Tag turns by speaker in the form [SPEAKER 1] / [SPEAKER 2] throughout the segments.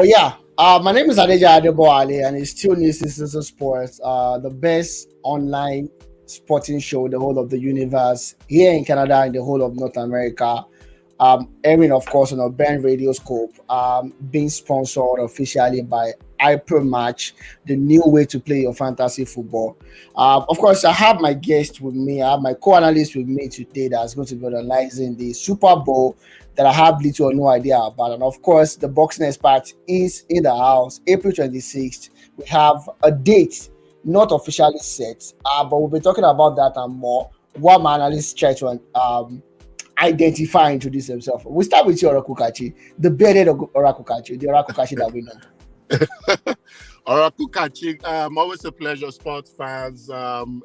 [SPEAKER 1] Oh yeah, my name is Adeja Adeboale, and it's still News Citizen Sports, the best online sporting show, the whole of the universe here in Canada and the whole of North America. Airing, of course, on a band radio scope, being sponsored officially by Hyper Match, the new way to play your fantasy football. Of course, I have my guest with me. I have my co-analyst with me today that's going to be analyzing the Super Bowl that I have little or no idea about. And of course, the boxing expert is in the house. April 26th, we have a date not officially set, but we'll be talking about that and more. What my analysts try to identify and introduce themselves. We'll start with you, Oracle Kachi, the bearded Oracle Kachi, the Oracle Kachi that we know.
[SPEAKER 2] Oracle Kachi, always a pleasure, sports fans.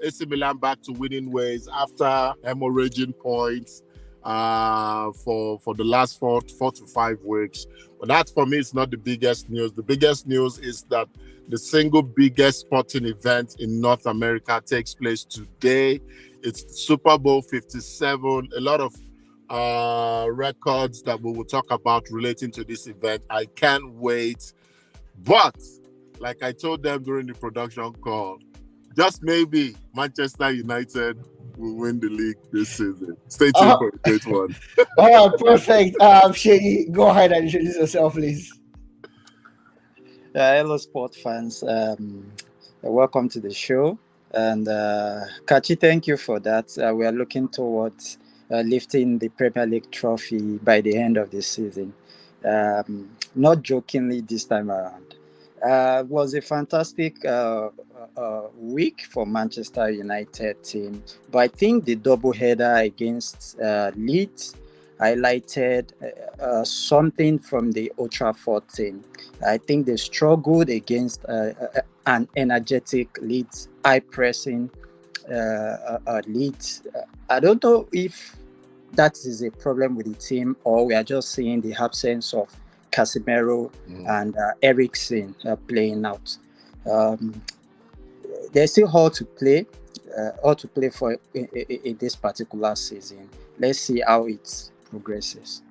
[SPEAKER 2] AC Milan back to winning ways after hemorrhaging points for the last four to 5 weeks. But that for me is not the biggest news. The biggest news is that the single biggest sporting event in North America takes place today. It's Super Bowl 57. A lot of records that we will talk about relating to this event. I can't wait. But like I told them during the production call, just maybe Manchester United will win the league this season. Stay tuned for the great one.
[SPEAKER 1] All right, perfect. Shay, go ahead and introduce yourself, please.
[SPEAKER 3] Hello, sport fans. Welcome to the show. And Kachi, thank you for that. We are looking towards lifting the Premier League trophy by the end of the season. Not jokingly this time around. It was a fantastic week for Manchester United team, but I think the doubleheader against Leeds highlighted something from the Old Trafford team. I think they struggled against an energetic Leeds, high pressing Leeds. I don't know if that is a problem with the team or we are just seeing the absence of Casemiro and Eriksen playing out. There's still all to play for in this particular season. Let's see how it progresses.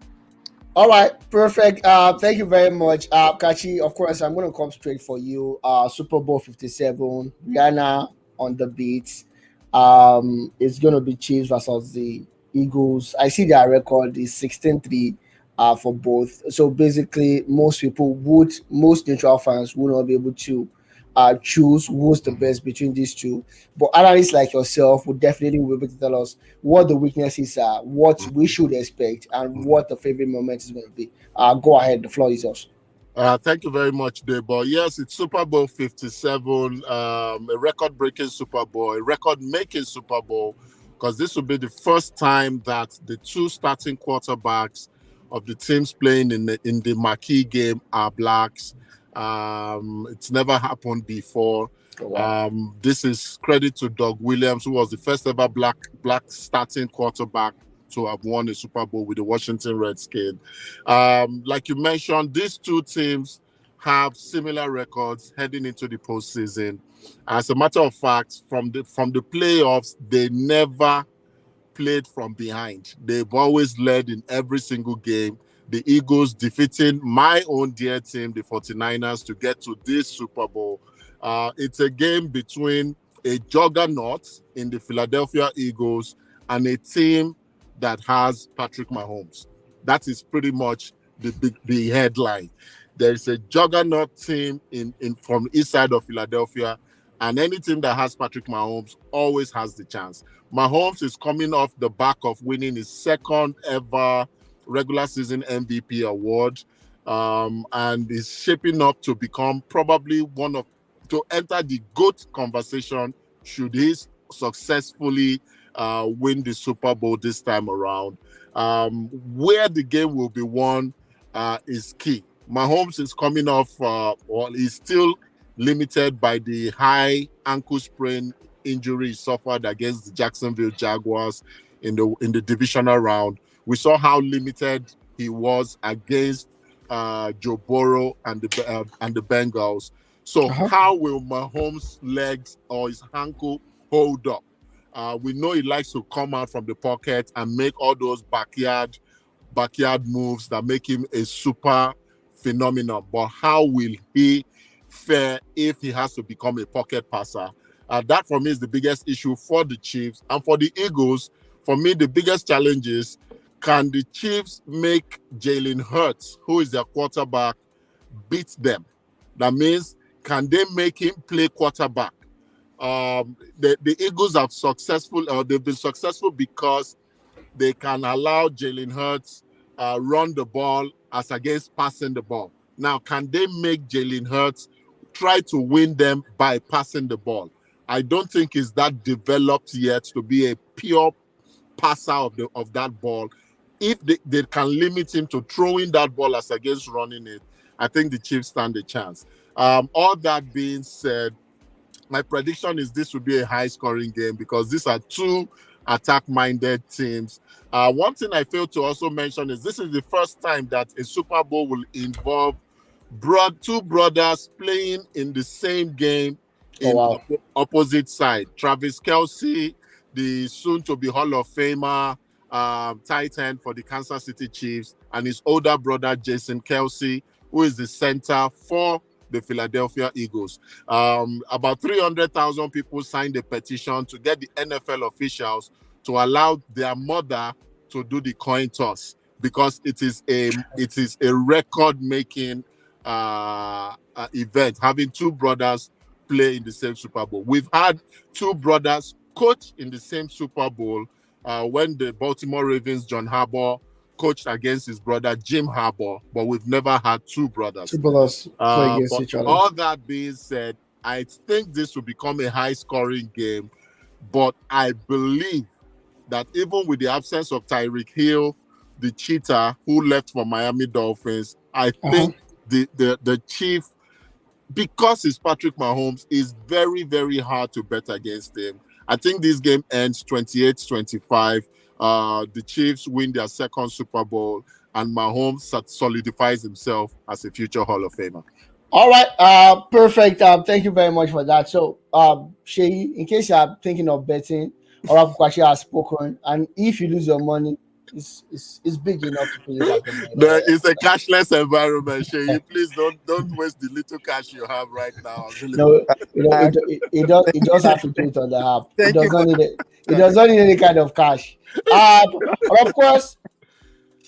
[SPEAKER 1] All right, perfect. Thank you very much, Kachi. Of course, I'm going to come straight for you. Super Bowl 57, Rihanna on the beats. It's going to be Chiefs versus the Eagles. I see their record is 16-3 for both. So basically, most neutral fans will not be able to choose who's the best between these two. But analysts like yourself would definitely be able to tell us what the weaknesses are, what we should expect, and what the favorite moment is going to be. Go ahead, the floor is yours.
[SPEAKER 2] Thank you very much, Debo. Yes, it's Super Bowl 57, a record-breaking Super Bowl, a record-making Super Bowl, because this will be the first time that the two starting quarterbacks of the teams playing in the marquee game are blacks. It's never happened before.
[SPEAKER 1] Oh, wow.
[SPEAKER 2] This is credit to Doug Williams, who was the first ever black starting quarterback to have won a Super Bowl with the Washington Redskins. Like you mentioned, these two teams have similar records heading into the postseason. As a matter of fact, from the playoffs, they never played from behind. They've always led in every single game. The Eagles defeating my own dear team, the 49ers, to get to this Super Bowl. It's a game between a juggernaut in the Philadelphia Eagles and a team that has Patrick Mahomes. That is pretty much the headline. There is a juggernaut team from the east side of Philadelphia, and any team that has Patrick Mahomes always has the chance. Mahomes is coming off the back of winning his second ever regular season MVP award, and is shaping up to become probably to enter the GOAT conversation should he successfully win the Super Bowl this time around. Where the game will be won is key. Mahomes is coming off, he's still limited by the high ankle sprain injury he suffered against the Jacksonville Jaguars in the divisional round. We saw how limited he was against Joe Burrow and the Bengals. So how will Mahomes' legs or his ankle hold up? We know he likes to come out from the pocket and make all those backyard moves that make him a super phenomenon. But how will he fare if he has to become a pocket passer? That for me is the biggest issue for the Chiefs. And for the Eagles, for me, the biggest challenge is, can the Chiefs make Jalen Hurts, who is their quarterback, beat them? That means, can they make him play quarterback? The Eagles have they've been successful because they can allow Jalen Hurts run the ball as against passing the ball. Now, can they make Jalen Hurts try to win them by passing the ball? I don't think it's that developed yet to be a pure passer of that ball. If they can limit him to throwing that ball as against running it, I think the Chiefs stand a chance. All that being said, my prediction is this will be a high-scoring game because these are two attack-minded teams. One thing I failed to also mention is this is the first time that a Super Bowl will involve two brothers playing in the same game in opposite side. Travis Kelce, the soon-to-be Hall of Famer tight end for the Kansas City Chiefs, and his older brother, Jason Kelce, who is the center for the Philadelphia Eagles. About 300,000 people signed a petition to get the NFL officials to allow their mother to do the coin toss because it is a record-making event, having two brothers play in the same Super Bowl. We've had two brothers coach in the same Super Bowl when the Baltimore Ravens, John Harbaugh, coached against his brother Jim Harbaugh, but we've never had two brothers.
[SPEAKER 1] Two brothers play against each other.
[SPEAKER 2] All that being said, I think this will become a high-scoring game, but I believe that even with the absence of Tyreek Hill, the cheetah who left for Miami Dolphins, I think the Chief, because it's Patrick Mahomes, is very, very hard to bet against him. I think this game ends 28-25. The Chiefs win their second Super Bowl, and Mahomes solidifies himself as a future Hall of Famer.
[SPEAKER 1] All right, perfect. Thank you very much for that. So, Shay, in case you are thinking of betting, Orakukashi has spoken, and if you lose your money, it's big enough to pay you back the money.
[SPEAKER 2] It's a cashless environment, Shay. Please don't waste the little cash you have right now.
[SPEAKER 1] No, it does have to do it on the app. It does not need any kind of cash. But of course,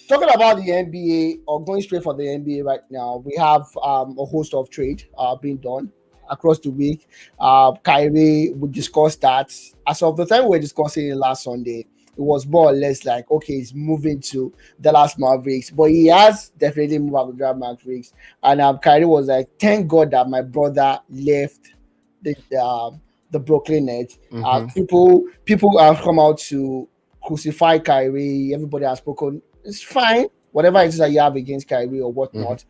[SPEAKER 1] talking about the NBA or going straight for the NBA right now, we have a host of trade being done across the week. Kyrie, we discussed that. As of the time we were discussing it last Sunday, it was more or less like, okay, he's moving to Dallas Mavericks, but he has definitely moved out to Dallas Mavericks. And Kyrie was like, thank God that my brother left the Brooklyn Nets. People have come out to crucify Kyrie. Everybody has spoken. It's fine. Whatever it is that you have against Kyrie or whatnot.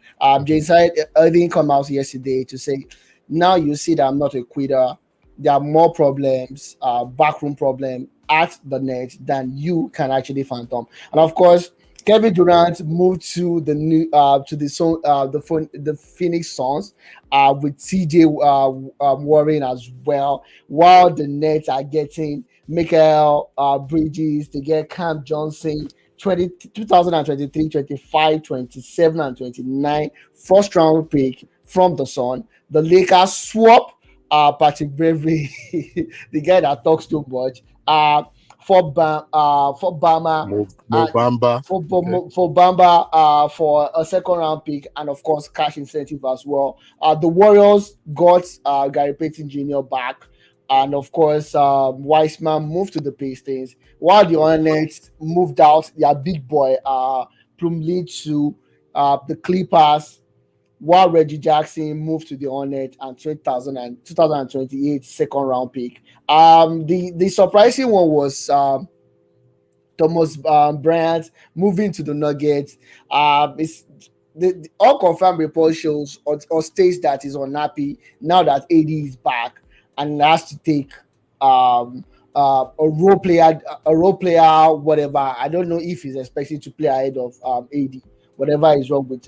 [SPEAKER 1] Jason Irving come out yesterday to say, now you see that I'm not a quitter. There are more problems, backroom problem at the net than you can actually phantom. And of course, Kevin Durant moved to the new the Phoenix Suns with TJ Warren as well, while the Nets are getting Michael Bridges, to get Cam Johnson, 2023, 25, 27, and 29 first round pick from the Sun. The Lakers swap Patrick Beverley, the guy that talks too much, for Bama, for Bamba, for a second round pick, and of course cash incentive as well. The Warriors got Gary Payton Jr. back, and of course Wiseman moved to the Pistons, while the Hornets moved out their big boy Plumlee to the Clippers, while Reggie Jackson moved to the Hornets and 2028 second round pick. The surprising one was Thomas Bryant moving to the Nuggets. It's the unconfirmed report shows or states that he's unhappy now that AD is back and has to take a role player, whatever. I don't know if he's expected to play ahead of AD. Whatever is wrong with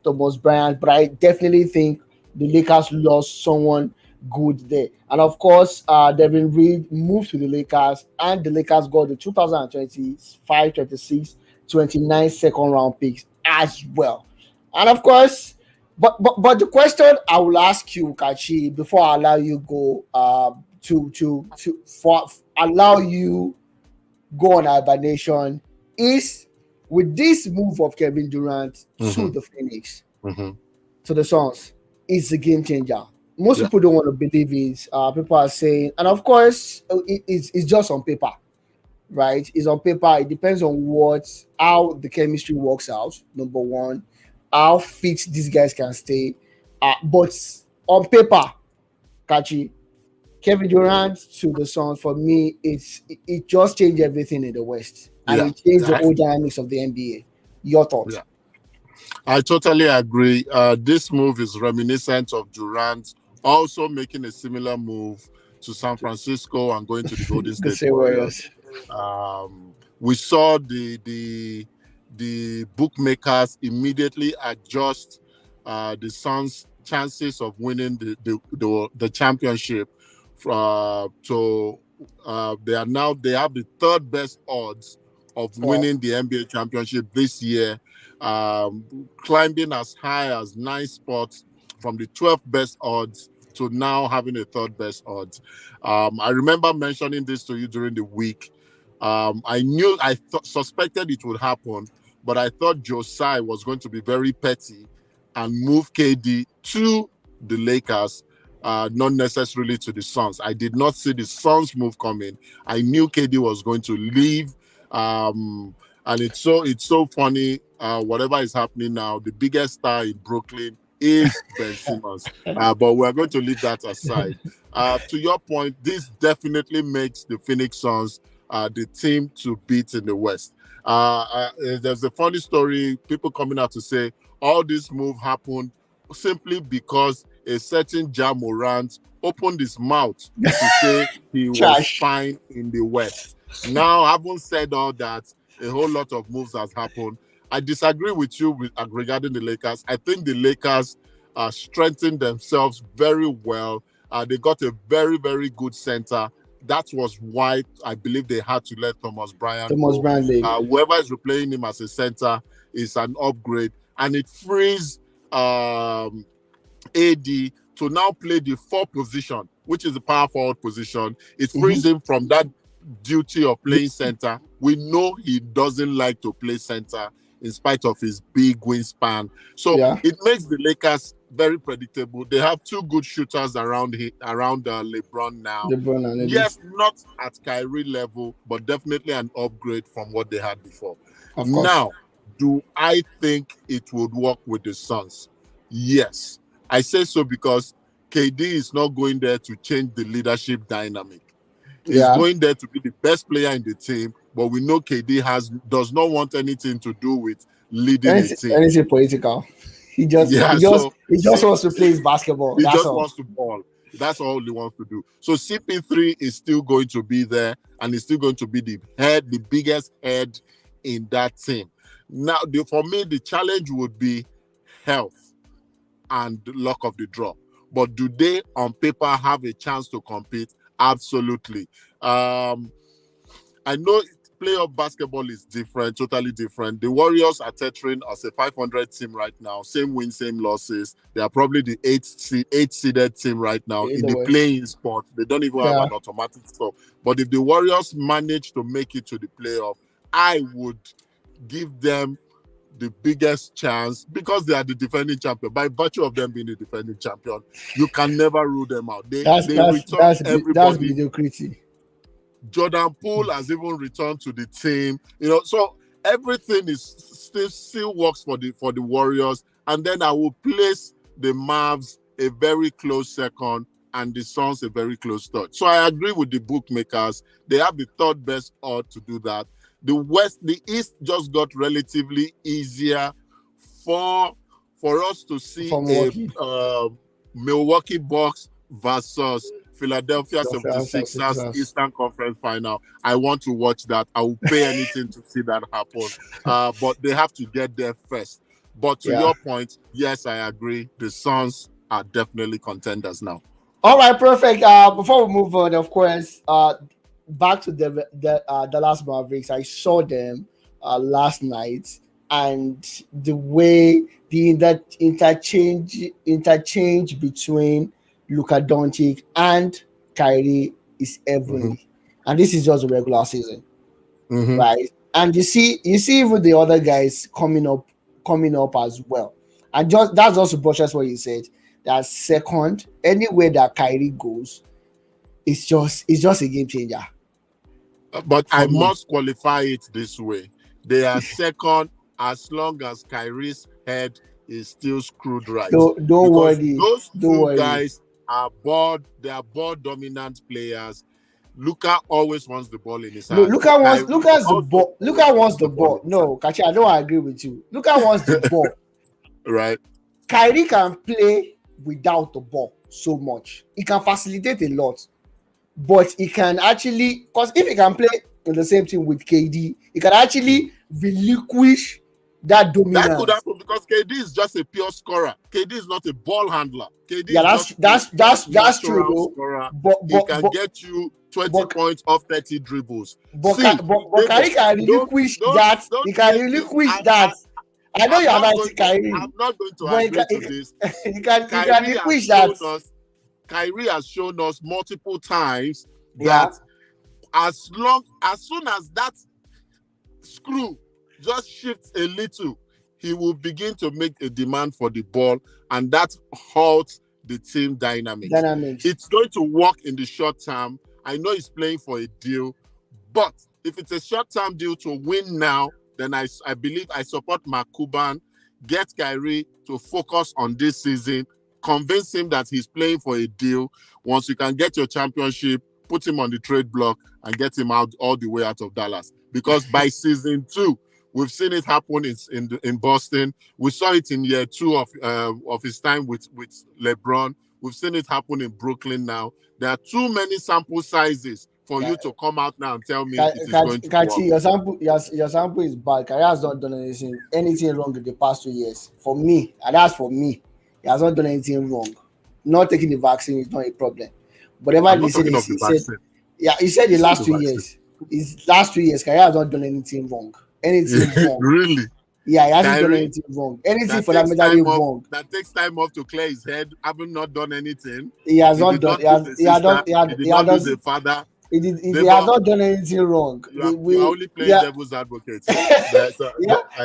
[SPEAKER 1] Thomas Bryant, but I definitely think the Lakers lost someone good there. And of course, Devin Reed moved to the Lakers, and the Lakers got the 2025, 26, 29 second round picks as well. And of course, but the question I will ask you, Kachi, before I allow you go, to for allow you go on hibernation, is with this move of Kevin Durant to
[SPEAKER 2] Mm-hmm.
[SPEAKER 1] the Phoenix,
[SPEAKER 2] Mm-hmm.
[SPEAKER 1] to the Suns, is a game changer. Most
[SPEAKER 2] Yeah.
[SPEAKER 1] people don't want to believe it. People are saying, and of course, it's just on paper, right? It's on paper. It depends on how the chemistry works out. Number one, how fit these guys can stay. But on paper, Kachi, Kevin Durant to the Suns, for me, it just changed everything in the West, and
[SPEAKER 2] Yeah.
[SPEAKER 1] it changed the
[SPEAKER 2] I,
[SPEAKER 1] whole dynamics of the NBA. Your thoughts?
[SPEAKER 2] yeah. I totally agree. This move is reminiscent of Durant also making a similar move to San Francisco and going to the Golden
[SPEAKER 1] The
[SPEAKER 2] State
[SPEAKER 1] same
[SPEAKER 2] Warriors.
[SPEAKER 1] Warriors.
[SPEAKER 2] We saw the bookmakers immediately adjust the Suns' chances of winning the championship to they have the third best odds of
[SPEAKER 1] Wow.
[SPEAKER 2] winning the NBA championship this year, climbing as high as 9 spots from the 12th best odds to now having a third best odds. I remember mentioning this to you during the week. Suspected it would happen, but I thought Josiah was going to be very petty and move KD to the Lakers, not necessarily to the Suns. I did not see the Suns move coming. I knew KD was going to leave. And it's so funny. Whatever is happening now, the biggest star in Brooklyn is Ben Simmons. But we're going to leave that aside. To your point, this definitely makes the Phoenix Suns the team to beat in the West. There's a funny story. People coming out to say all this move happened simply because a certain Ja Morant opened his mouth to say he was
[SPEAKER 1] Trash.
[SPEAKER 2] fine in the West. Now, having said all that, a whole lot of moves has happened. I disagree with you regarding the Lakers. I think the Lakers strengthened themselves very well. They got a very, very good center. That was why I believe they had to let Thomas Bryant
[SPEAKER 1] Thomas
[SPEAKER 2] go.
[SPEAKER 1] Bradley.
[SPEAKER 2] Whoever is replaying him as a center is an upgrade, and it frees AD to now play the 4th position, which is the power forward position. It frees him from that duty of playing center. We know he doesn't like to play center in spite of his big wingspan. So
[SPEAKER 1] Yeah.
[SPEAKER 2] it makes the Lakers very predictable. They have 2 good shooters around LeBron now.
[SPEAKER 1] LeBron and AD.
[SPEAKER 2] Yes, not at Kyrie level, but definitely an upgrade from what they had before.
[SPEAKER 1] Of course.
[SPEAKER 2] Now, do I think it would work with the Suns? Yes. I say so because KD is not going there to change the leadership dynamic. He's going there to be the best player in the team, but we know KD does not want anything to do with leading a team.
[SPEAKER 1] Anything political. He just wants to play his basketball.
[SPEAKER 2] He
[SPEAKER 1] That's
[SPEAKER 2] just
[SPEAKER 1] all.
[SPEAKER 2] wants to ball. That's all he wants to do. So CP3 is still going to be there, and he's still going to be the biggest head in that team. Now, for me, the challenge would be health and luck of the draw. But do they, on paper, have a chance to compete? Absolutely. I know playoff basketball is different, totally different. The Warriors are teetering as a 500 team right now. Same wins, same losses. They are probably the 8th-seeded team right now in the playing spot. They don't even have an automatic stop. But if the Warriors manage to make it to the playoff, I would give them the biggest chance because they are the defending champion. By virtue of them being the defending champion, you can never rule them out. They return everybody.
[SPEAKER 1] That's mediocrity.
[SPEAKER 2] Jordan Poole has even returned to the team. So everything is still works for the Warriors. And then I will place the Mavs a very close second and the Suns a very close third. So I agree with the bookmakers. They have the 3rd best odd to do that. The East just got relatively easier for us to see a Milwaukee Bucks versus Philadelphia 76ers Eastern Conference Final. I want to watch that. I will pay anything to see that happen. But they have to get there first. But to your point, yes, I agree. The Suns are definitely contenders now.
[SPEAKER 1] All right, perfect. Before we move on, of course, back to the Dallas Mavericks. I saw them last night. and the way the interchange between Luka Doncic and Kyrie is
[SPEAKER 2] Mm-hmm.
[SPEAKER 1] heavenly. And this is just a regular season,
[SPEAKER 2] Mm-hmm.
[SPEAKER 1] right? And you see even the other guys coming up as well. And just that's also buttress what you said. That second, anywhere that Kyrie goes, it's just a game changer
[SPEAKER 2] But I
[SPEAKER 1] for me.
[SPEAKER 2] must qualify it this way. They are second as long as Kyrie's head is still screwed right.
[SPEAKER 1] Don't
[SPEAKER 2] Because
[SPEAKER 1] worry,
[SPEAKER 2] those
[SPEAKER 1] don't
[SPEAKER 2] two
[SPEAKER 1] worry.
[SPEAKER 2] guys are ball dominant players. Luca always wants the ball in his
[SPEAKER 1] Look,
[SPEAKER 2] hand.
[SPEAKER 1] Luka wants
[SPEAKER 2] Kyrie
[SPEAKER 1] Luka's the
[SPEAKER 2] also
[SPEAKER 1] ball. Luka
[SPEAKER 2] always
[SPEAKER 1] wants
[SPEAKER 2] wants
[SPEAKER 1] the
[SPEAKER 2] the ball
[SPEAKER 1] ball.
[SPEAKER 2] in his hand.
[SPEAKER 1] No, Kachi, I don't agree with you. Luka wants the ball.
[SPEAKER 2] Right?
[SPEAKER 1] Kyrie can play without the ball so much. He can facilitate a lot, but he can actually, because if he can play in the same team with KD, he can actually relinquish that
[SPEAKER 2] That could
[SPEAKER 1] dominance.
[SPEAKER 2] happen because KD is just a pure scorer. KD is not a ball handler. KD
[SPEAKER 1] Yeah,
[SPEAKER 2] is
[SPEAKER 1] that's
[SPEAKER 2] just a
[SPEAKER 1] that's that's that's true
[SPEAKER 2] natural
[SPEAKER 1] though.
[SPEAKER 2] scorer.
[SPEAKER 1] But
[SPEAKER 2] He
[SPEAKER 1] but
[SPEAKER 2] can
[SPEAKER 1] but
[SPEAKER 2] get you 20
[SPEAKER 1] but
[SPEAKER 2] points off 30 dribbles.
[SPEAKER 1] but
[SPEAKER 2] See,
[SPEAKER 1] but
[SPEAKER 2] David,
[SPEAKER 1] Kyrie can
[SPEAKER 2] don't
[SPEAKER 1] relinquish
[SPEAKER 2] don't
[SPEAKER 1] that. He
[SPEAKER 2] don't
[SPEAKER 1] can
[SPEAKER 2] make it.
[SPEAKER 1] relinquish that. I know you're not
[SPEAKER 2] I'm
[SPEAKER 1] Kyrie,
[SPEAKER 2] not going to
[SPEAKER 1] but
[SPEAKER 2] agree to this.
[SPEAKER 1] he can
[SPEAKER 2] Kyrie has
[SPEAKER 1] relinquish that.
[SPEAKER 2] shown us Kyrie has shown us multiple times
[SPEAKER 1] Yeah,
[SPEAKER 2] that as soon as that screw just shifts a little, he will begin to make a demand for the ball, and that halts the team dynamics.
[SPEAKER 1] dynamics.
[SPEAKER 2] It's going to work in the short term. I know he's playing for a deal, but if it's a short-term deal to win now, then I believe I support Mark Cuban. Get Kyrie to focus on this season, convince him that he's playing for a deal. Once you can get your championship, put him on the trade block and get him out all the way out of Dallas. Because by season 2, we've seen it happen in Boston. We saw it in year 2 of his time with LeBron. We've seen it happen in Brooklyn now. There are too many sample sizes for you to come out now and tell me it is going to work.
[SPEAKER 1] Kachi, your sample is bad. Kyrie has not done anything wrong in the past 2 years. For me, and that's for me, he has not done anything wrong. Not taking the vaccine is not a problem. Whatever
[SPEAKER 2] I'm
[SPEAKER 1] they
[SPEAKER 2] not
[SPEAKER 1] said,
[SPEAKER 2] talking of the
[SPEAKER 1] he said,
[SPEAKER 2] vaccine.
[SPEAKER 1] yeah, he said the
[SPEAKER 2] It's not
[SPEAKER 1] last
[SPEAKER 2] the
[SPEAKER 1] two
[SPEAKER 2] vaccine.
[SPEAKER 1] years. His last 2 years, Kyrie has not done anything wrong. Anything wrong.
[SPEAKER 2] Really?
[SPEAKER 1] Yeah, he hasn't done
[SPEAKER 2] Kyrie,
[SPEAKER 1] anything wrong. Anything
[SPEAKER 2] that
[SPEAKER 1] for that
[SPEAKER 2] takes
[SPEAKER 1] matter
[SPEAKER 2] time off.
[SPEAKER 1] wrong.
[SPEAKER 2] That takes time off to clear his head. Having not done anything,
[SPEAKER 1] He has
[SPEAKER 2] he
[SPEAKER 1] not
[SPEAKER 2] did
[SPEAKER 1] done.
[SPEAKER 2] not lose a
[SPEAKER 1] He has
[SPEAKER 2] sister.
[SPEAKER 1] not. He had.
[SPEAKER 2] He did
[SPEAKER 1] He
[SPEAKER 2] not
[SPEAKER 1] had
[SPEAKER 2] lose
[SPEAKER 1] done.
[SPEAKER 2] a father.
[SPEAKER 1] He has
[SPEAKER 2] Neighbor,
[SPEAKER 1] not done anything wrong.
[SPEAKER 2] you are only playing
[SPEAKER 1] Yeah,
[SPEAKER 2] devil's advocate.
[SPEAKER 1] yeah.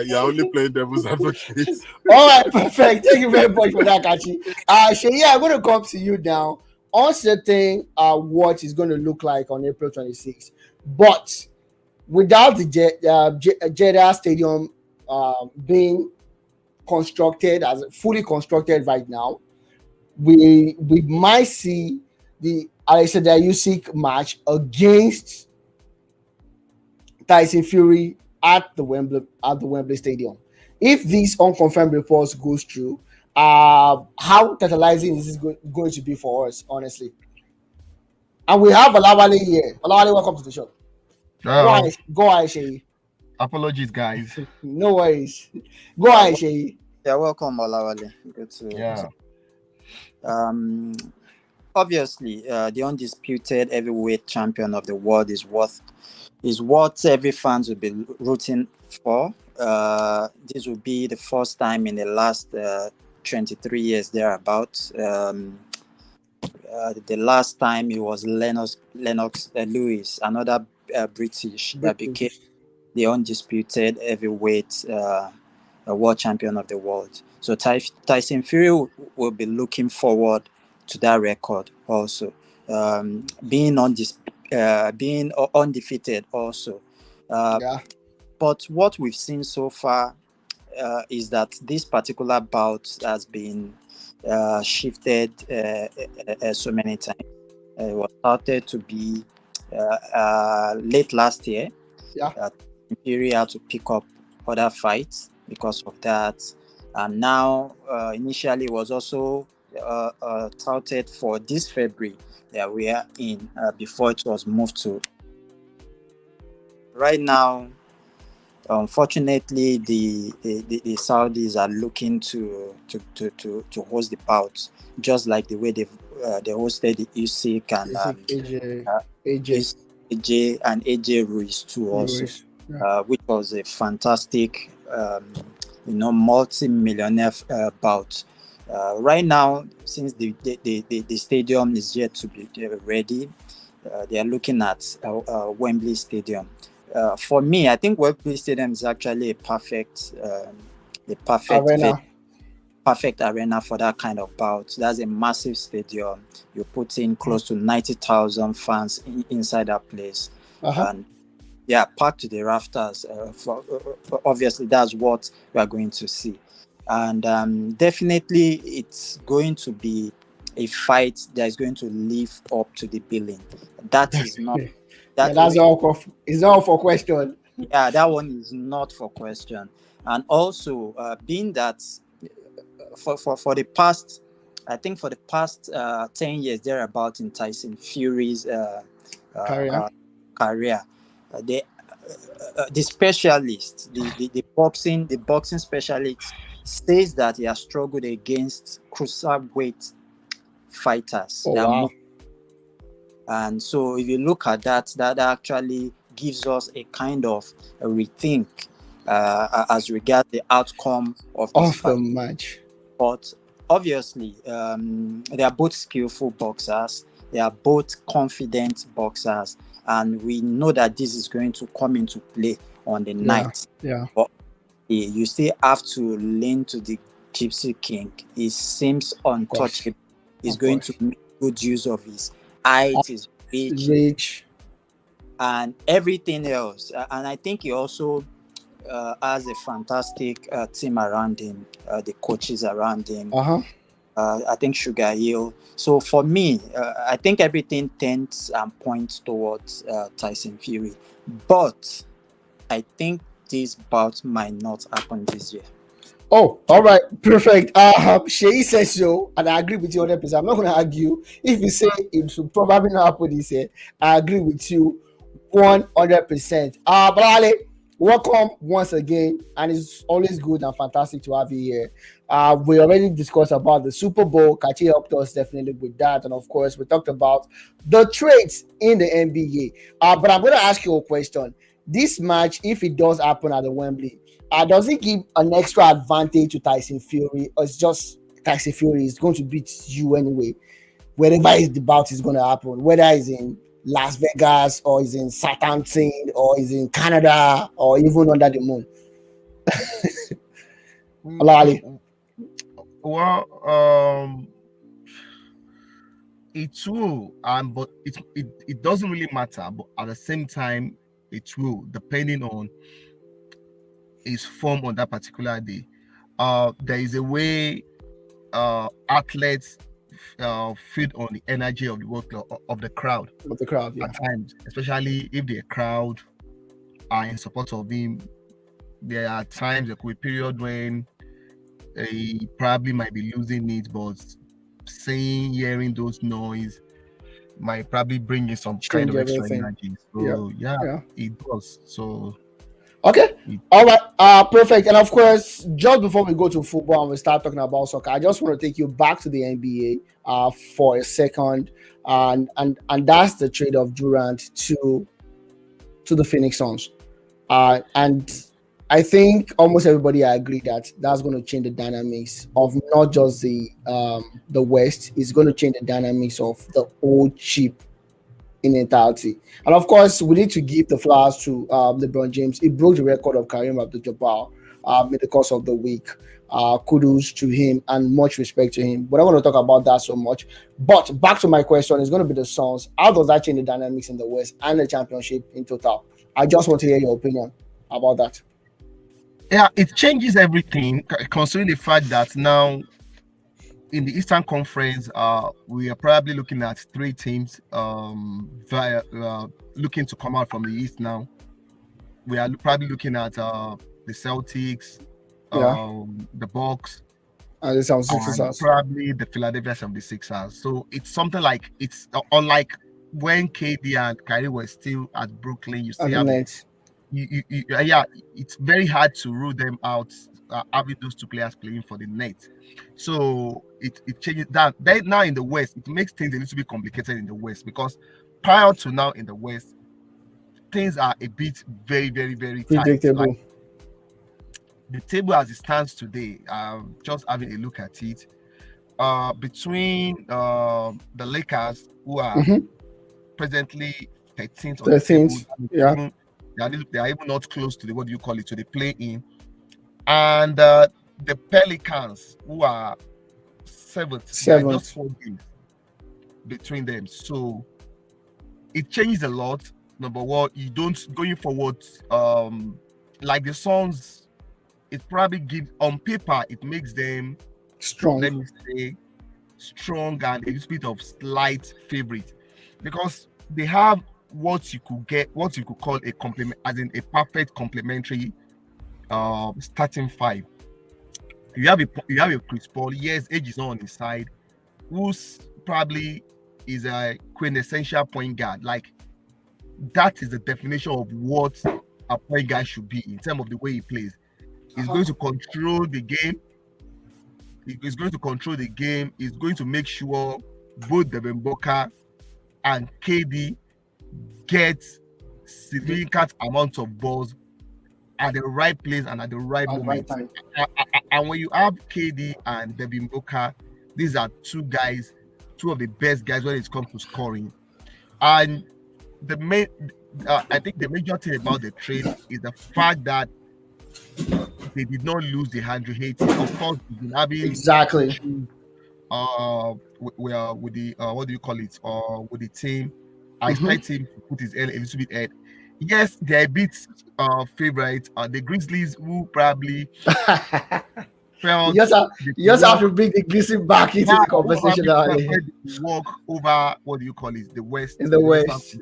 [SPEAKER 2] You are only playing devil's advocate.
[SPEAKER 1] All right, perfect. Thank you very much for that, Kachi. Sheyi, I'm going to come to you now. Uncertain what it's going to look like on April 26th, but without the Jeddah Stadium being constructed as fully constructed right now, we might see the Alexander Usyk match against Tyson Fury at the Wembley Stadium. If these unconfirmed reports goes through, how tantalizing is this going to be for us, honestly? And we have Olawale here. Olawale, welcome to the show.
[SPEAKER 4] Oh,
[SPEAKER 1] Go ahead, Sheyi.
[SPEAKER 4] apologies, guys.
[SPEAKER 1] No worries. Go ahead, Sheyi.
[SPEAKER 3] Yeah, welcome, Olawale. Good to
[SPEAKER 4] Yeah.
[SPEAKER 3] Obviously, the undisputed heavyweight champion of the world is what every fans will be rooting for. This will be the first time in the last 23 years thereabouts. The last time it was Lennox Lewis, another British, that became the undisputed heavyweight world champion of the world. So Tyson Fury will be looking forward to that record also, being undefeated also.
[SPEAKER 1] Yeah.
[SPEAKER 3] But what we've seen so far is that this particular bout has been shifted so many times. It was started to be late last year.
[SPEAKER 1] Yeah.
[SPEAKER 3] Fury had to pick up other fights because of that, and now initially was also touted for this February that we are in, before it was moved to. Right now, unfortunately, the Saudis are looking to host the bout, just like the way they hosted the Usyk and AJ and AJ Ruiz too also,
[SPEAKER 1] Yeah.
[SPEAKER 3] which was a fantastic multi-millionaire bout. Right now, since the stadium is yet to be ready, they are looking at Wembley Stadium. For me, I think Wembley Stadium is actually a perfect
[SPEAKER 1] arena.
[SPEAKER 3] Perfect arena for that kind of bout. That's a massive stadium. You put in close to 90,000 fans inside that place, and packed to the rafters. Obviously, that's what we are going to see, and definitely it's going to be a fight that is going to live up to the billing. That is not that.
[SPEAKER 1] That's all. It's all for question.
[SPEAKER 3] Yeah, that one is not for question. And also, being that for the past, I think for the past 10 years thereabout in Tyson Fury's career, the specialist, the boxing specialist says that he has struggled against cruiserweight fighters.
[SPEAKER 1] Oh, wow.
[SPEAKER 3] And so if you look at that actually gives us a kind of a rethink as regards the outcome of this
[SPEAKER 1] the match.
[SPEAKER 3] But obviously, they are both skillful boxers. They are both confident boxers, and we know that this is going to come into play on the night.
[SPEAKER 1] Yeah.
[SPEAKER 3] But you still have to lean to the Gypsy King. He seems untouchable. He's going to make good use of his height, his reach, and everything else. And I think he also has a fantastic team around him, the coaches around him. I think Sugar Hill. So for me, I think everything tends and points towards Tyson Fury. But I think this bout might not happen this year.
[SPEAKER 1] Oh, all right, perfect. Shay says so, and I agree with you 100%. I'm not going to argue. If you say it should probably not happen this year, I agree with you 100%. Brale, welcome once again, and it's always good and fantastic to have you here. We already discussed about the Super Bowl. Kachi helped us definitely with that, and of course, we talked about the trades in the NBA. But I'm going to ask you a question. This match, if it does happen at the Wembley, does it give an extra advantage to Tyson Fury, or it's just Tyson Fury is going to beat you anyway, wherever the bout is going to happen, whether it's in Las Vegas or it's in Southampton or it's in Canada or even under the moon?
[SPEAKER 4] Well, it will, but it doesn't really matter. But at the same time, it will, depending on his form on that particular day. There is a way athletes feed on the energy of the work of the crowd.
[SPEAKER 1] Of the crowd, yeah.
[SPEAKER 4] At times, especially if the crowd are in support of him. There are times, there could be a period when he probably might be losing it, but hearing those noise might probably bring in some kind of extra energy. So yeah, it does. So
[SPEAKER 1] okay, all right, perfect. And of course, just before we go to football and we start talking about soccer, I just want to take you back to the NBA for a second, and that's the trade of Durant to the Phoenix Suns, and I think almost everybody agree that that's going to change the dynamics of not just the West. It's going to change the dynamics of the whole chip in entirety. And of course, we need to give the flowers to LeBron James. He broke the record of Kareem Abdul-Jabbar in the course of the week. Kudos to him and much respect to him. But I want to talk about that so much. But back to my question, it's going to be the Suns. How does that change the dynamics in the West and the championship in total? I just want to hear your opinion about that.
[SPEAKER 4] Yeah, it changes everything, considering the fact that now in the Eastern Conference, we are probably looking at 3 teams looking to come out from the East now. We are probably looking at the Celtics, the Bucks,
[SPEAKER 1] and the 76ers.
[SPEAKER 4] Probably the Philadelphia 76ers. So it's something like, it's unlike when KD and Kyrie were still at Brooklyn. You still have it's very hard to rule them out, having those 2 players playing for the Nets. So it changes that. Now in the West, it makes things a little bit complicated in the West, because prior to now in the West, things are a bit very, very, very
[SPEAKER 1] predictable.
[SPEAKER 4] tight. the table as it stands today, just having a look at it, between the Lakers, who are
[SPEAKER 1] Mm-hmm.
[SPEAKER 4] presently 13th on the table,
[SPEAKER 1] 13th. Yeah.
[SPEAKER 4] they are even not close to the, what do you call it, to the play-in, and the Pelicans, who are 7th, they are just
[SPEAKER 1] 7th.
[SPEAKER 4] 4 games between them. So it changes a lot. Number one, you don't going forward, like the Suns, it probably gives on paper, it makes them,
[SPEAKER 1] Strong.
[SPEAKER 4] let me say, strong and a little bit of slight favorite, because they have what you could call a complement, as in a perfect complementary starting five. You have a Chris Paul. Yes, age is not on his side, who's probably is a quintessential point guard. Like, that is the definition of what a point guard should be in terms of the way he plays. He's going to control the game. He's going to control the game. He's going to make sure both Devin Booker and KD get significant amounts of balls at the right place and at the right
[SPEAKER 1] At the right
[SPEAKER 4] moment.
[SPEAKER 1] time.
[SPEAKER 4] And when you have KD and Devin Booker, these are two of the best guys when it comes to scoring. And I think the major thing about the trade is the fact that they did not lose the Andrew Haiti. Of course, we've been having
[SPEAKER 1] Exactly.
[SPEAKER 4] issues, with the what do you call it? With the team. I
[SPEAKER 1] Mm-hmm.
[SPEAKER 4] expect him to put his head a little bit ahead. Yes, they're a bit favorite. The Grizzlies, who probably felt
[SPEAKER 1] you just have to bring the Grizzlies back into the conversation.
[SPEAKER 4] Walk over, what do you call it? The West.
[SPEAKER 1] In the West.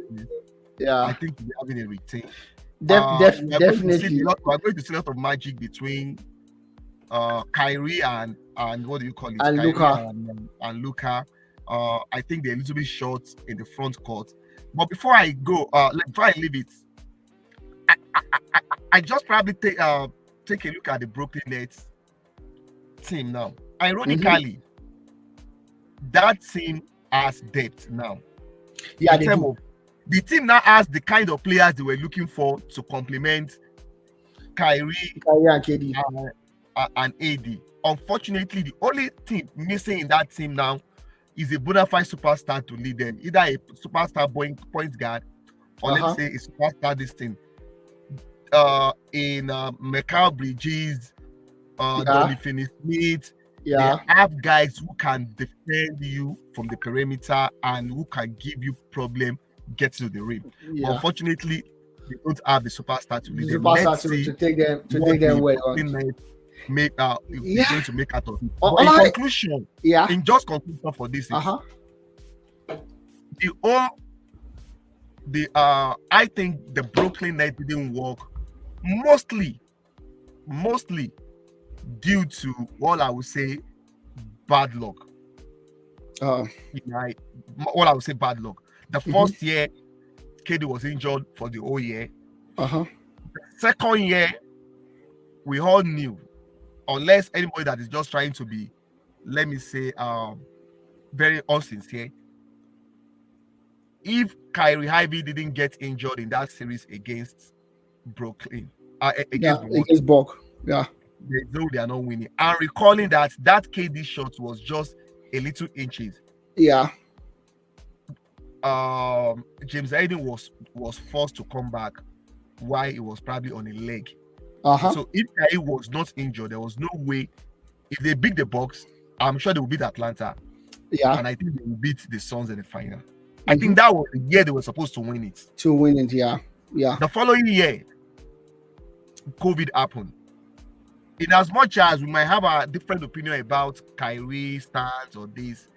[SPEAKER 1] Yeah.
[SPEAKER 4] I think we're having a retain.
[SPEAKER 1] Definitely.
[SPEAKER 4] We're going to see a lot of magic between Kyrie and what do you call it?
[SPEAKER 1] And
[SPEAKER 4] Kyrie
[SPEAKER 1] Luka.
[SPEAKER 4] And Luka. I think they're a little bit short in the front court. But before I go, before I leave it, I just probably take a look at the Brooklyn Nets team now. Ironically, that team has depth now.
[SPEAKER 1] Yeah, they do.
[SPEAKER 4] The team now has the kind of players they were looking for to complement Kyrie
[SPEAKER 1] and KD
[SPEAKER 4] and AD. Unfortunately, the only thing missing in that team now is a bona fide superstar to lead them, either a superstar point guard or let's say a superstar this thing. In Mikal Bridges, Donny Finney-Smith, they have guys who can defend you from the perimeter and who can give you problem getting to the rim. Unfortunately, they don't have the superstar to lead them. Let's see
[SPEAKER 1] to take them where
[SPEAKER 4] going to make out of it. In conclusion, for this, I think the Brooklyn Nets didn't work mostly due to what I would say bad luck. What I would say bad luck. The first year, KD was injured for the whole year. The second year, we all knew, unless anybody that is just trying to be, let me say, very unsincere, if Kyrie Ivey didn't get injured in that series against Brooklyn,
[SPEAKER 1] against Buck,
[SPEAKER 4] they know they are not winning. And recalling that KD shot was just a little inches. James Harden was forced to come back while he was probably on a leg. So if Kyrie was not injured, there was no way. If they beat the Bucks, I'm sure they will beat Atlanta. And I think they will beat the Suns in the final. I think that was the year they were supposed to win it. The following year, COVID happened. In as much as we might have a different opinion about Kyrie stance or this,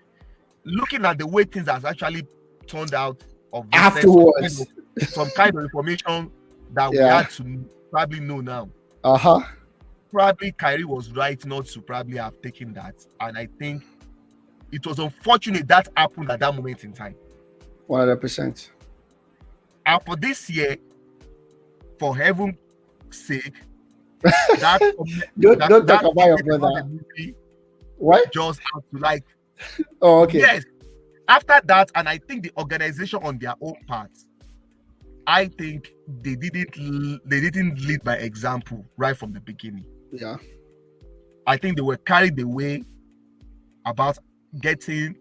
[SPEAKER 4] looking at the way things has actually turned out of
[SPEAKER 1] afterwards,
[SPEAKER 4] some kind of information that we had to probably know now. Probably Kyrie was right not to probably have taken that, and I think it was unfortunate that happened at that moment in time.
[SPEAKER 1] 100%.
[SPEAKER 4] And for this year, for heaven's sake,
[SPEAKER 1] don't talk about your brother. What?
[SPEAKER 4] Just have to like.
[SPEAKER 1] Oh, okay.
[SPEAKER 4] Yes. After that, and I think the organization on their own part, I think they didn't lead by example right from the beginning.
[SPEAKER 1] Yeah.
[SPEAKER 4] I think they were carried away about getting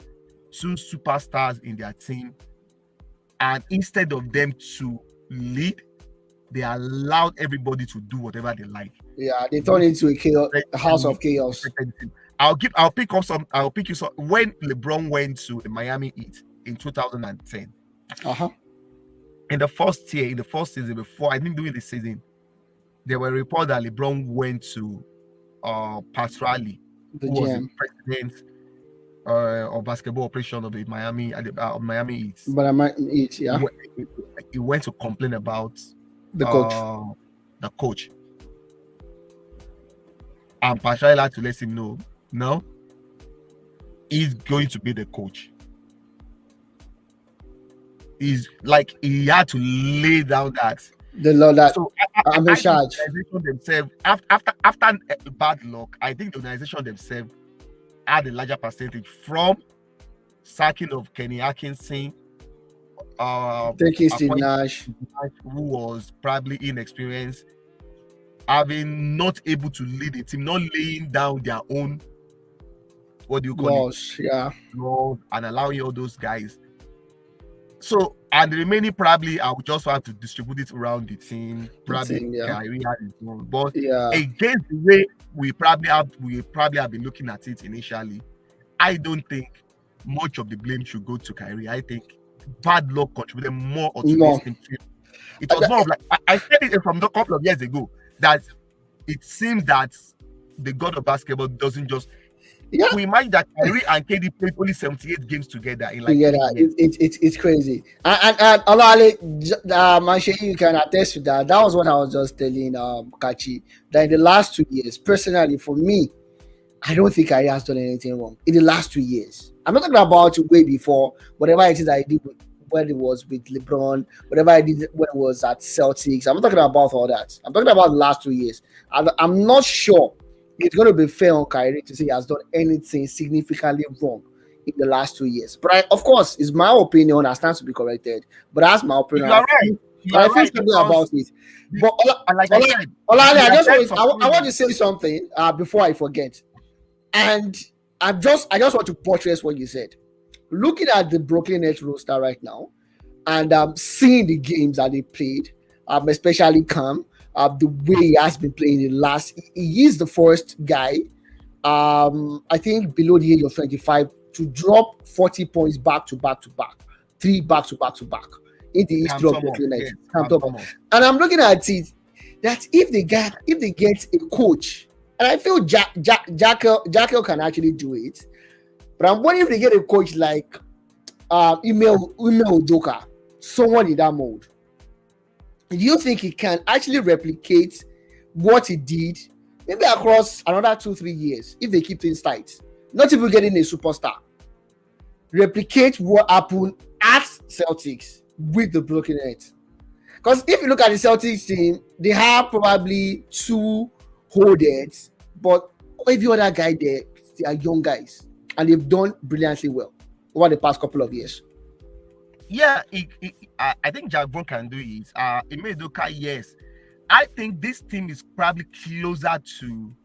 [SPEAKER 4] 2 superstars in their team, and instead of them to lead, they allowed everybody to do whatever they like.
[SPEAKER 1] Yeah, they turned into a house of chaos.
[SPEAKER 4] I'll pick you some. When LeBron went to the Miami Heat in 2010, in the first season, before I think during the season, there were reports that LeBron went to Pasrali,
[SPEAKER 1] The
[SPEAKER 4] who was the
[SPEAKER 1] GM.
[SPEAKER 4] president of basketball operation of the Miami Heat.
[SPEAKER 1] But I might eat, yeah.
[SPEAKER 4] He went to complain about
[SPEAKER 1] The
[SPEAKER 4] coach. And Pasrali had to let him know, no, he's going to be the coach. He's like, he had to lay down that
[SPEAKER 1] the law that
[SPEAKER 4] so
[SPEAKER 1] I'm in charge.
[SPEAKER 4] The organization themselves, after bad luck, I think the organization themselves had a larger percentage from sacking of Kenny Atkinson,
[SPEAKER 1] taking Steve Nash,
[SPEAKER 4] who was probably inexperienced, having not able to lead the team, not laying down their own, what do you call
[SPEAKER 1] laws, yeah,
[SPEAKER 4] laws, and allowing all those guys. So, and the remaining probably I would just have to distribute it around the team. Probably Kyrie had his own. But against the way we probably have been looking at it initially, I don't think much of the blame should go to Kyrie. I think bad luck contributed more to this team. It was more of like, I said it from a couple of years ago, that it seems that the god of basketball doesn't just. Yeah. We imagine that Kyrie and KD played only 78 games together in like
[SPEAKER 1] it's crazy. And Manche, you can attest to that. That was what I was just telling Kachi, that in the last 2 years, personally for me, I don't think Kyrie has done anything wrong in the last 2 years. I'm not talking about way before, whatever it is I did when it was with LeBron, whatever I did when it was at Celtics. I'm not talking about all that. I'm talking about the last 2 years. I'm not sure it's going to be fair on Kyrie to say he has done anything significantly wrong in the last 2 years. But of course, it's my opinion. I stand to be corrected. But that's my opinion.
[SPEAKER 4] You're right.
[SPEAKER 1] I feel something about it. But I want to say something before I forget. And I just want to buttress what you said. Looking at the Brooklyn Nets roster right now, and seeing the games that they played, especially Cam. The way he has been playing in the last, he is the first guy, I think below the age of 25, to drop 40 points back to back, 3 back to back in the history of Brooklyn Nets. And I'm looking at it that if they get a coach, and I feel Jackal can actually do it, but I'm wondering if they get a coach like Ime Udoka, someone in that mode. Do you think he can actually replicate what he did maybe across another 2-3 years if they keep things tight? Not even getting a superstar. Replicate what happened at Celtics with the Brooklyn Nets. Because if you look at the Celtics team, they have probably 2 holders, but every other guy there, they are young guys. And they've done brilliantly well over the past couple of years.
[SPEAKER 4] Yeah, I think Jack Brown can do it. Ime Udoka, yes. I think this team is probably closer to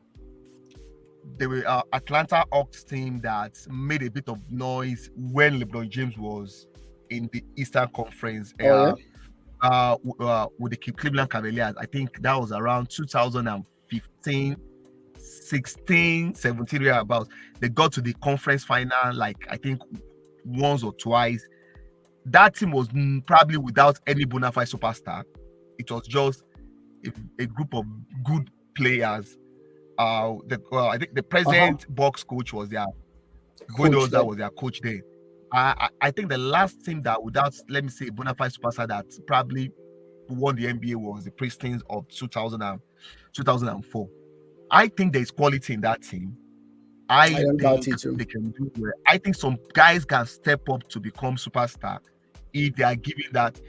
[SPEAKER 4] the Atlanta Hawks team that made a bit of noise when LeBron James was in the Eastern Conference with the Cleveland Cavaliers. I think that was around 2015, 16, 17, about. They got to the conference final, like I think once or twice. That team was probably without any bona fide superstar. It was just a group of good players. I think the present box coach was their Bulldozer was their coach there. I think the last team that without, let me say, bona fide superstar that probably won the NBA was the Pistons of 2004. I think there's quality in that team. I think they can do well. I think some guys can step up to become superstar if they are given that.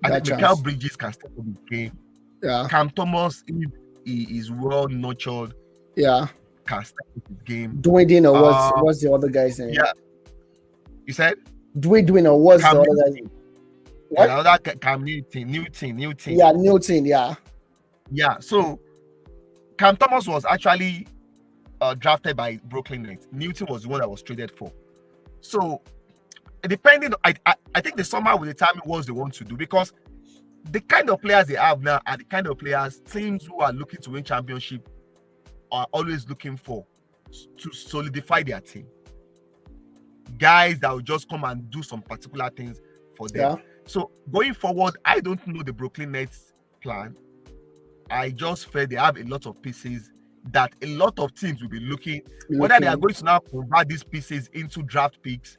[SPEAKER 4] I think Mikal Bridges can step up in the game.
[SPEAKER 1] Yeah.
[SPEAKER 4] Cam Thomas, if he is well nurtured,
[SPEAKER 1] can
[SPEAKER 4] step up his game.
[SPEAKER 1] Dwayne Dino, what's the other guy's name?
[SPEAKER 4] Yeah. You said?
[SPEAKER 1] Dwayne Dino, what's the other guy's name?
[SPEAKER 4] What? Another Cam Newton.
[SPEAKER 1] Yeah, Newton, yeah.
[SPEAKER 4] Yeah, so Cam Thomas was actually drafted by Brooklyn Nets. Newton was the one that was traded for. So depending, I think the summer will determine what they want to do, because the kind of players they have now are the kind of players teams who are looking to win championship are always looking for to solidify their team. Guys that will just come and do some particular things for them.
[SPEAKER 1] Yeah.
[SPEAKER 4] So going forward, I don't know the Brooklyn Nets plan. I just feel they have a lot of pieces that a lot of teams will be looking. Whether they are going to now convert these pieces into draft picks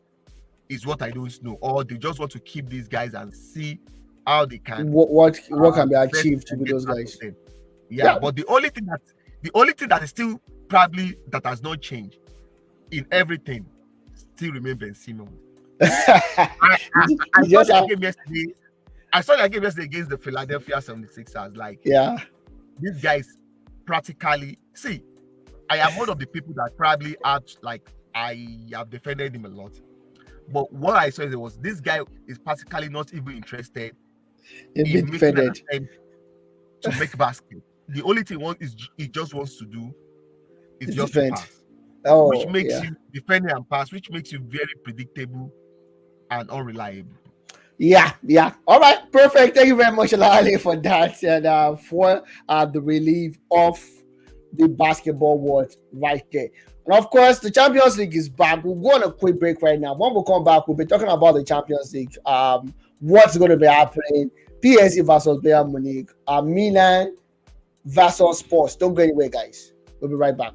[SPEAKER 4] is what I don't know, or they just want to keep these guys and see how they can
[SPEAKER 1] what can be achieved with those guys.
[SPEAKER 4] Yeah, but the only thing that is still probably that has not changed in everything still remains Ben Simmons. I saw that game yesterday. I saw that game yesterday against the Philadelphia 76ers. Like, these guys practically see. I am one of the people that probably act like I have defended him a lot. But what I saw was this guy is practically not even interested in making an attempt to make basket. The only thing he just wants to do is just to pass. Which makes you defending and pass, which makes you very predictable and unreliable.
[SPEAKER 1] Yeah. All right, perfect. Thank you very much, Alali, for that and for the relief of the basketball world right there. And of course, the Champions League is back. We'll go on a quick break right now. When we come back, we'll be talking about the Champions League. What's going to be happening? PSG versus Bayern Munich. Milan versus Sports. Don't go anywhere, guys. We'll be right back.